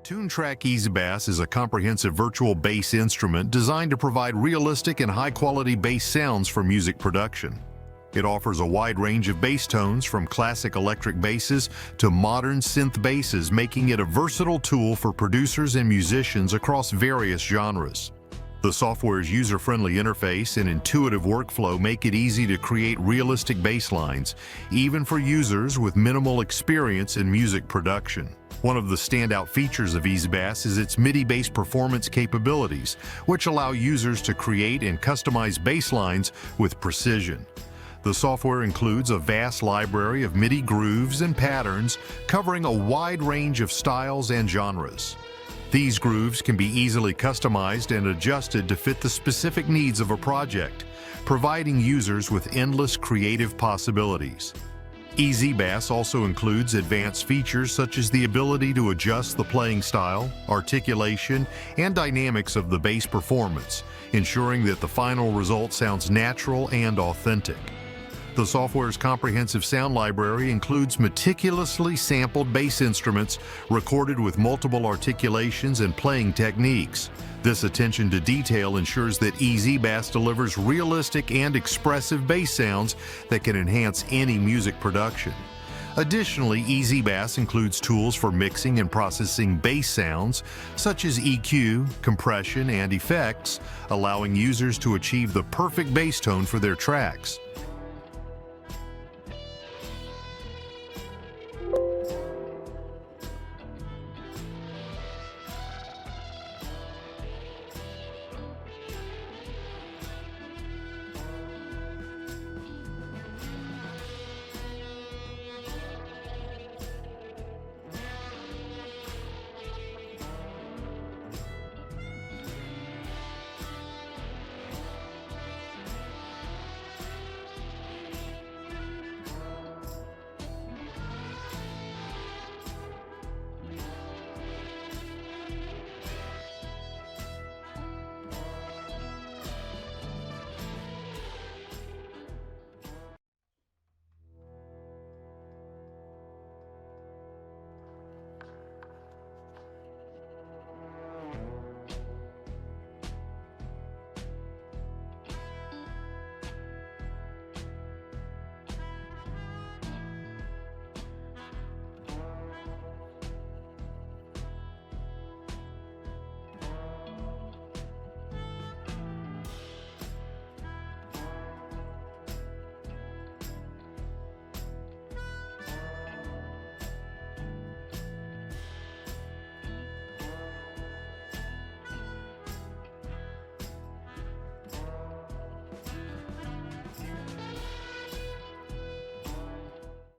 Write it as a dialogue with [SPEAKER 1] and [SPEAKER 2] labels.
[SPEAKER 1] Toontrack Ezbass is a comprehensive virtual bass instrument designed to provide realistic and high-quality bass sounds for music production. It offers a wide range of bass tones from classic electric basses to modern synth basses, making it a versatile tool for producers and musicians across various genres. The software's user-friendly interface and intuitive workflow make it easy to create realistic bass lines, even for users with minimal experience in music production. One of the standout features of Ezbass is its MIDI bass performance capabilities, which allow users to create and customize bass lines with precision. The software includes a vast library of MIDI grooves and patterns covering a wide range of styles and genres. These grooves can be easily customized and adjusted to fit the specific needs of a project, providing users with endless creative possibilities. Ezbass also includes advanced features such as the ability to adjust the playing style, articulation, and dynamics of the bass performance, ensuring that the final result sounds natural and authentic. The software's comprehensive sound library includes meticulously sampled bass instruments recorded with multiple articulations and playing techniques. This attention to detail ensures that Ezbass delivers realistic and expressive bass sounds that can enhance any music production. Additionally, Ezbass includes tools for mixing and processing bass sounds, such as EQ, compression, and effects, allowing users to achieve the perfect bass tone for their tracks.